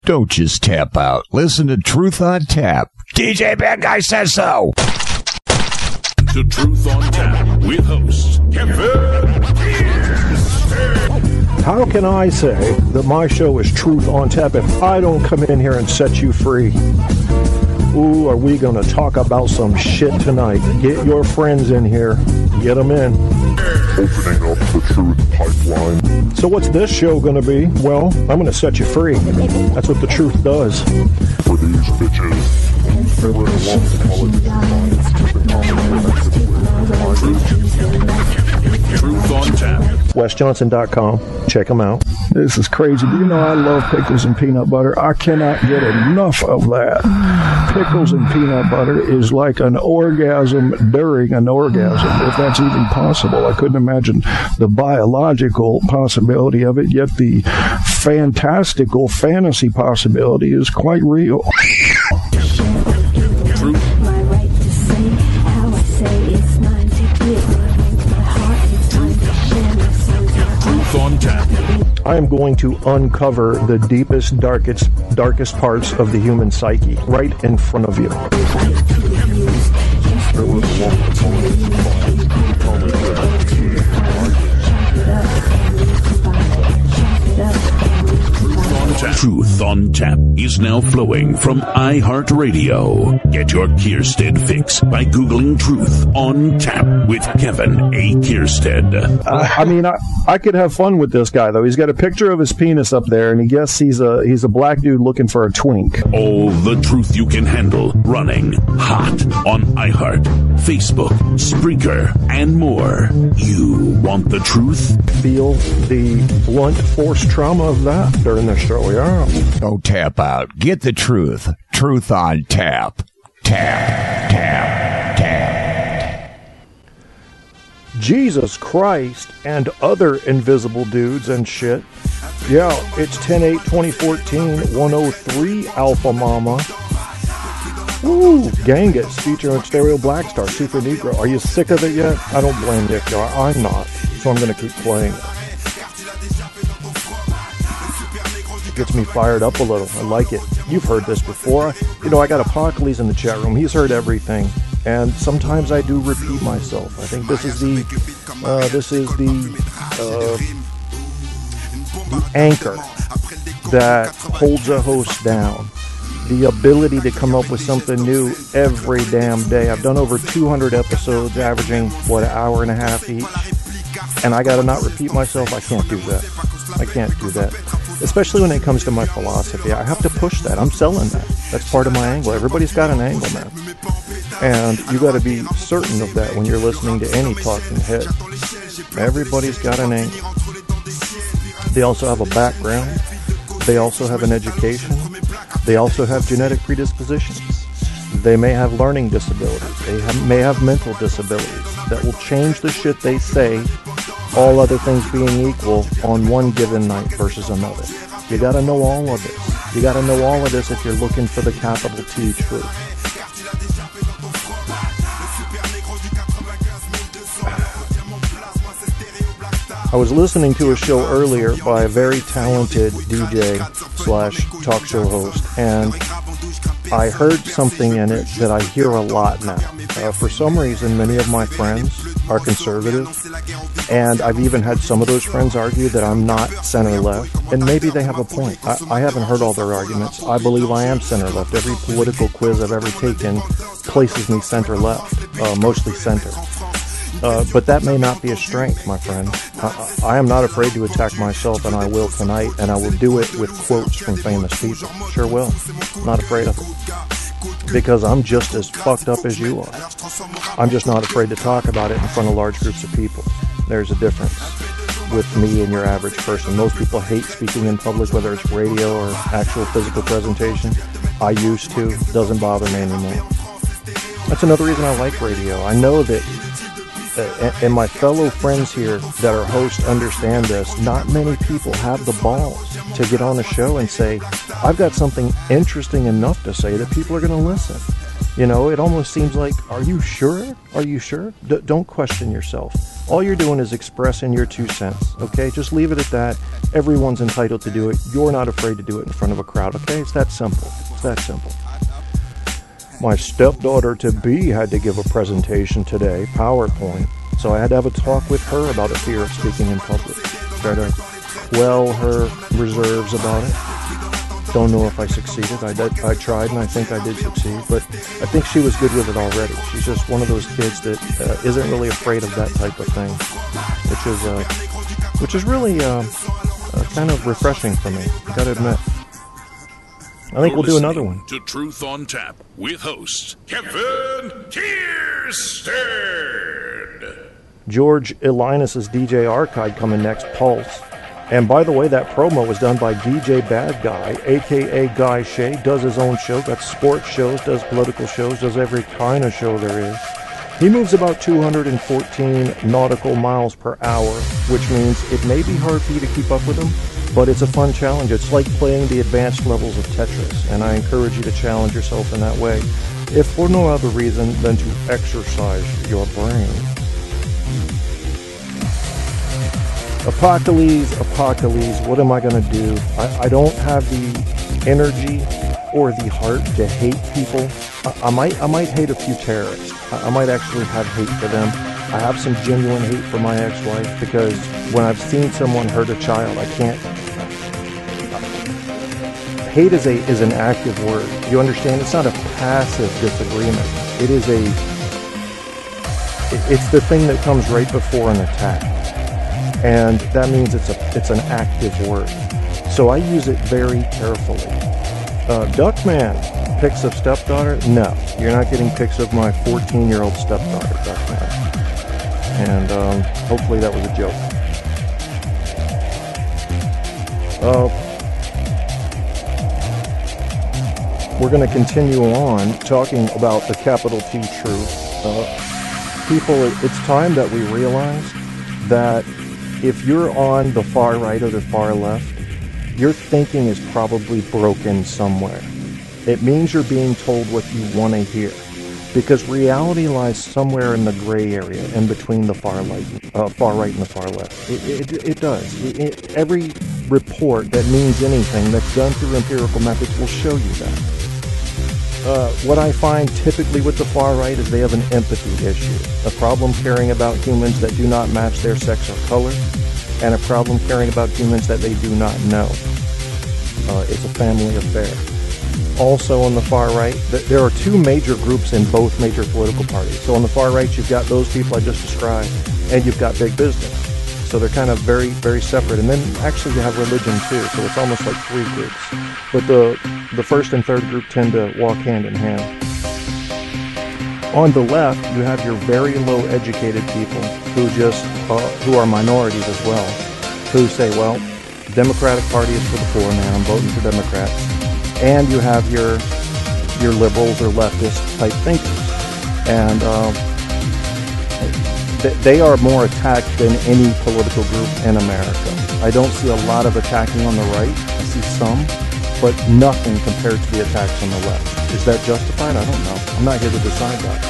Don't just tap out. Listen to Truth on Tap. DJ Bad Guy says so. To Truth on Tap with host Kevin. How can I say that my show is Truth on Tap if I don't come in here and set you free? Ooh, are we going to talk about some shit tonight? Get your friends in here. Get them in. Opening up the Truth pipeline. So what's this show going to be? Well, I'm going to set you free. That's what the truth does. For these bitches, they were in Truth on Tap. WesJohnson.com. Check them out. This is crazy. Do you know I love pickles and peanut butter? I cannot get enough of that. Pickles and peanut butter is like an orgasm during an orgasm, if that's even possible. I couldn't imagine the biological possibility of it, yet the fantastical fantasy possibility is quite real. My right to say how I say it's mine to give. My heart is mine to share. My soul's Truth on Tap. I am going to uncover the deepest, darkest parts of the human psyche right in front of you. Truth on Tap is now flowing from iHeartRadio. Get your Kierstead fix by Googling Truth on Tap with Kevin A. Kierstead. I mean, I could have fun with this guy, though. He's got a picture of his penis up there, and he guess he's a black dude looking for a twink. All the truth you can handle running hot on iHeart, Facebook, Spreaker, and more. You want the truth? Feel the blunt force trauma of that during this show, yeah. Don't tap out. Get the truth. Truth on Tap. Tap, tap, tap. Jesus Christ and other invisible dudes and shit. Yeah, it's 10/8/2014, 103 Alpha Mama. Ooh, Genghis featuring Stereo Blackstar, Super Negro. Are you sick of it yet? I don't blame you, I'm not. So I'm going to keep playing it. It gets me fired up a little. I like it. You've heard this before. You know, I got Apocalypse in the chat room. He's heard everything. And sometimes I do repeat myself. I think this is the anchor that holds a host down. The ability to come up with something new every damn day. I've done over 200 episodes, averaging, an hour and a half each. And I gotta not repeat myself. I can't do that. I can't do that. Especially when it comes to my philosophy. I have to push that. I'm selling that. That's part of my angle. Everybody's got an angle, man. And you gotta be certain of that when you're listening to any talking head. Everybody's got an angle. They also have a background. They also have an education. They also have genetic predispositions. They may have learning disabilities. They may have mental disabilities that will change the shit they say, all other things being equal, on one given night versus another. You gotta know all of this. You gotta know all of this if you're looking for the capital T truth. I was listening to a show earlier by a very talented DJ / talk show host, and I heard something in it that I hear a lot now. For some reason, many of my friends are conservative, and I've even had some of those friends argue that I'm not center-left, and maybe they have a point. I haven't heard all their arguments. I believe I am center-left. Every political quiz I've ever taken places me center-left, mostly center. But that may not be a strength, my friend. I am not afraid to attack myself, and I will tonight, and I will do it with quotes from famous people. Sure will. Not afraid of it. Because I'm just as fucked up as you are. I'm just not afraid to talk about it in front of large groups of people. There's a difference with me and your average person. Most people hate speaking in public, whether it's radio or actual physical presentation. I used to. Doesn't bother me anymore. That's another reason I like radio. I know that and my fellow friends here that are hosts understand this. Not many people have the balls to get on a show and say, I've got something interesting enough to say that people are going to listen. You know, it almost seems like, are you sure? Are you sure? Don't question yourself. All you're doing is expressing your 2 cents, okay? Just leave it at that. Everyone's entitled to do it. You're not afraid to do it in front of a crowd, okay? It's that simple. It's that simple. My stepdaughter-to-be had to give a presentation today, PowerPoint. So I had to have a talk with her about a fear of speaking in public. Try to quell her reserves about it. Don't know if I succeeded. I tried, and I think I did succeed. But I think she was good with it already. She's just one of those kids that isn't really afraid of that type of thing, which is really kind of refreshing for me. I gotta admit. I think we'll do another one. To Truth on Tap with host Kevin Kierstead. George Elinus's DJ Archive coming next, Pulse. And by the way, that promo was done by DJ Bad Guy, a.k.a. Guy Shea. Does his own show, got sports shows, does political shows, does every kind of show there is. He moves about 214 nautical miles per hour, which means it may be hard for you to keep up with him, but it's a fun challenge. It's like playing the advanced levels of Tetris, and I encourage you to challenge yourself in that way, if for no other reason than to exercise your brain. Apocalypse, what am I going to do? I don't have the energy or the heart to hate people. I might hate a few terrorists. I might actually have hate for them. I have some genuine hate for my ex-wife because when I've seen someone hurt a child, I can't. Hate is an active word. You understand? It's not a passive disagreement. It's the thing that comes right before an attack. And that means it's an active word. So I use it very carefully. Duckman, pics of stepdaughter? No, you're not getting pics of my 14-year-old stepdaughter, Duckman. And hopefully that was a joke. We're going to continue on talking about the capital T truth. People, it's time that we realize that if you're on the far right or the far left, your thinking is probably broken somewhere. It means you're being told what you want to hear, because reality lies somewhere in the gray area in between the far right and the far left. It does. Every report that means anything that's done through empirical methods will show you that. What I find typically with the far right is they have an empathy issue, a problem caring about humans that do not match their sex or color, and a problem caring about humans that they do not know. It's a family affair. Also on the far right, there are two major groups in both major political parties. So on the far right, you've got those people I just described, and you've got big business. So they're kind of very, very separate. And then actually you have religion too, so it's almost like three groups. But the first and third group tend to walk hand in hand. On the left, you have your very low educated people who are minorities as well, who say, well, the Democratic Party is for the poor man, I'm voting for Democrats. And you have your liberals or leftist type thinkers. And they are more attacked than any political group in America. I don't see a lot of attacking on the right. I see some, but nothing compared to the attacks on the left. Is that justified? I don't know. I'm not here to decide that.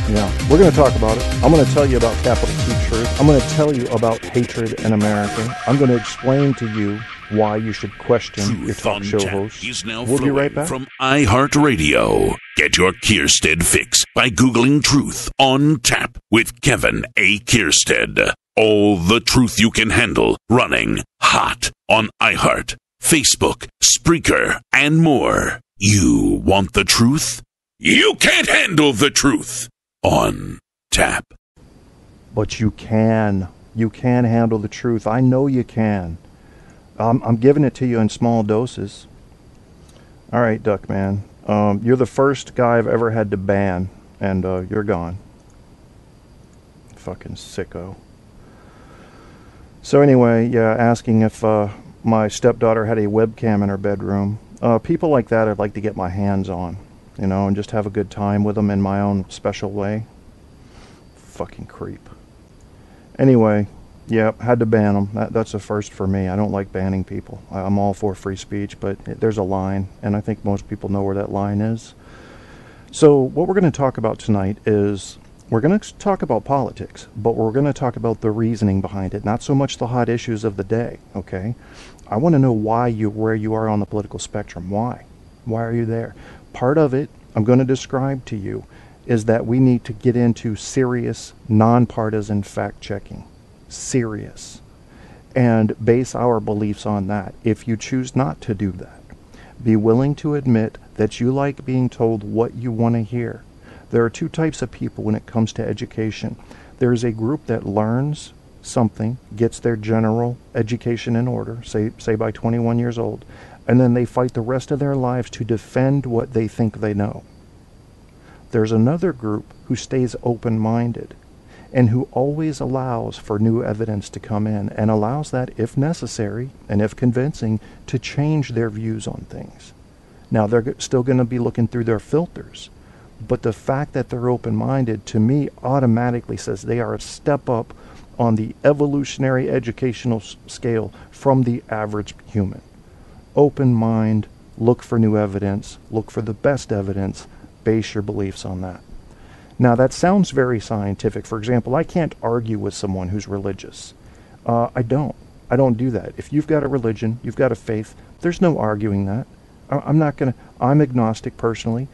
Yeah, we're going to talk about it. I'm going to tell you about capital T truth. I'm going to tell you about hatred in America. I'm going to explain to you why you should question your talk show host. We'll be right back. From iHeartRadio. Get your Kierstead fix by Googling Truth on Tap with Kevin A. Kierstead. All the truth you can handle running hot on iHeart, Facebook, Spreaker, and more. You want the truth? You can't handle the truth on Tap. But you can. You can handle the truth. I know you can. I'm giving it to you in small doses. All right, Duckman. You're the first guy I've ever had to ban, and you're gone. Fucking sicko. So anyway, yeah, asking if my stepdaughter had a webcam in her bedroom. People like that I'd like to get my hands on, and just have a good time with them in my own special way. Fucking creep. Anyway, yeah, had to ban them. That's a first for me. I don't like banning people. I'm all for free speech, but there's a line, and I think most people know where that line is. So what we're going to talk about tonight is we're going to talk about politics, but we're going to talk about the reasoning behind it, not so much the hot issues of the day, okay? I want to know where you are on the political spectrum. Why? Why are you there? Part of it, I'm going to describe to you, is that we need to get into serious, nonpartisan fact-checking. Serious. And base our beliefs on that. If you choose not to do that, be willing to admit that you like being told what you want to hear. There are two types of people when it comes to education. There is a group that learns something, gets their general education in order, say by 21 years old, and then they fight the rest of their lives to defend what they think they know. There's another group who stays open-minded and who always allows for new evidence to come in and allows that, if necessary and if convincing, to change their views on things. Now, they're still going to be looking through their filters, but the fact that they're open-minded, to me, automatically says they are a step up on the evolutionary educational scale from the average human. Open mind, look for new evidence, look for the best evidence, base your beliefs on that. Now, that sounds very scientific. For example, I can't argue with someone who's religious. I don't do that. If you've got a religion, you've got a faith, there's no arguing that. I'm agnostic personally.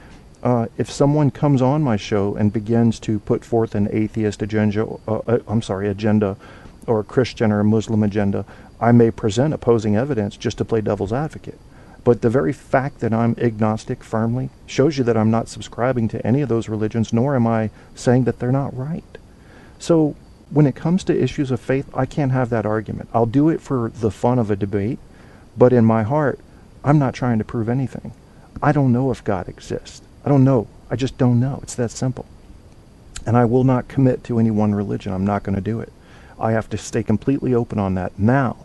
If someone comes on my show and begins to put forth an atheist agenda, or a Christian or a Muslim agenda, I may present opposing evidence just to play devil's advocate. But the very fact that I'm agnostic firmly shows you that I'm not subscribing to any of those religions, nor am I saying that they're not right. So when it comes to issues of faith, I can't have that argument. I'll do it for the fun of a debate, but in my heart, I'm not trying to prove anything. I don't know if God exists. I don't know. I just don't know. It's that simple. And I will not commit to any one religion. I'm not going to do it. I have to stay completely open on that. Now,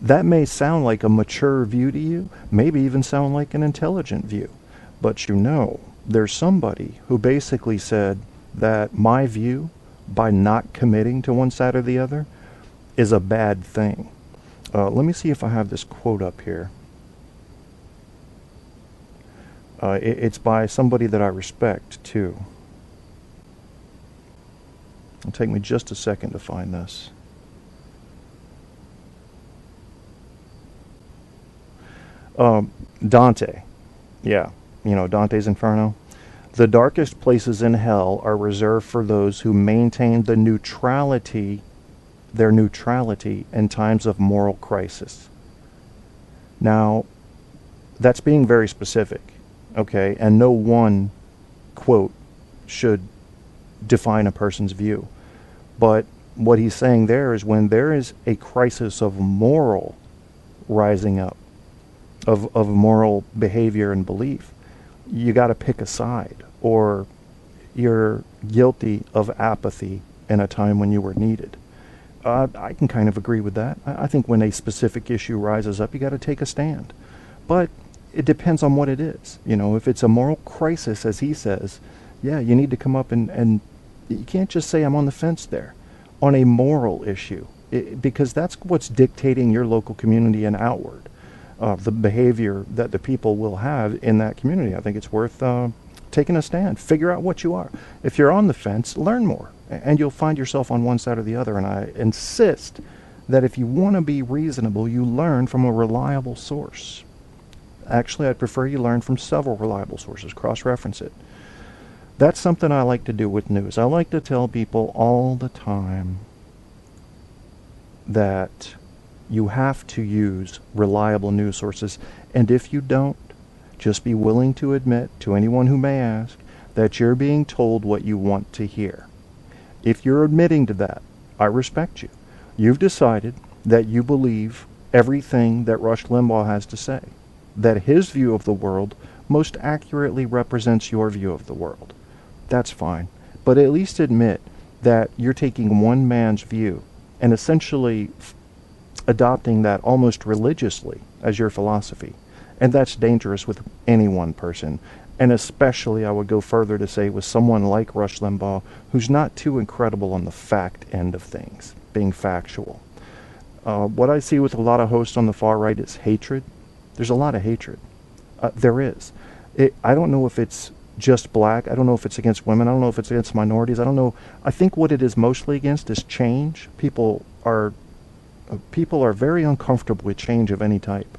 that may sound like a mature view to you, maybe even sound like an intelligent view. But you know, there's somebody who basically said that my view, by not committing to one side or the other, is a bad thing. Let me see if I have this quote up here. It's by somebody that I respect, too. It'll take me just a second to find this. Dante. Yeah, you know, Dante's Inferno. The darkest places in hell are reserved for those who maintain their neutrality in times of moral crisis. Now, that's being very specific, okay? And no one quote should define a person's view. But what he's saying there is when there is a crisis of moral rising up, of moral behavior and belief, you got to pick a side, or you're guilty of apathy in a time when you were needed. I can kind of agree with that. I think when a specific issue rises up, you got to take a stand. But it depends on what it is. You know, if it's a moral crisis, as he says, yeah, you need to come up and you can't just say I'm on the fence there on a moral issue, because that's what's dictating your local community and outward. The behavior that the people will have in that community. I think it's worth taking a stand. Figure out what you are. If you're on the fence, learn more, and you'll find yourself on one side or the other. And I insist that if you want to be reasonable, you learn from a reliable source. Actually, I'd prefer you learn from several reliable sources. Cross-reference it. That's something I like to do with news. I like to tell people all the time that you have to use reliable news sources, and if you don't, just be willing to admit to anyone who may ask that you're being told what you want to hear. If you're admitting to that, I respect you. You've decided that you believe everything that Rush Limbaugh has to say, that his view of the world most accurately represents your view of the world. That's fine, but at least admit that you're taking one man's view and essentially adopting that almost religiously as your philosophy. And that's dangerous with any one person. And especially, I would go further to say, with someone like Rush Limbaugh, who's not too incredible on the fact end of things, being factual. What I see with a lot of hosts on the far right is hatred. There's a lot of hatred. There is. I don't know if it's just black. I don't know if it's against women. I don't know if it's against minorities. I don't know. I think what it is mostly against is change. People are very uncomfortable with change of any type.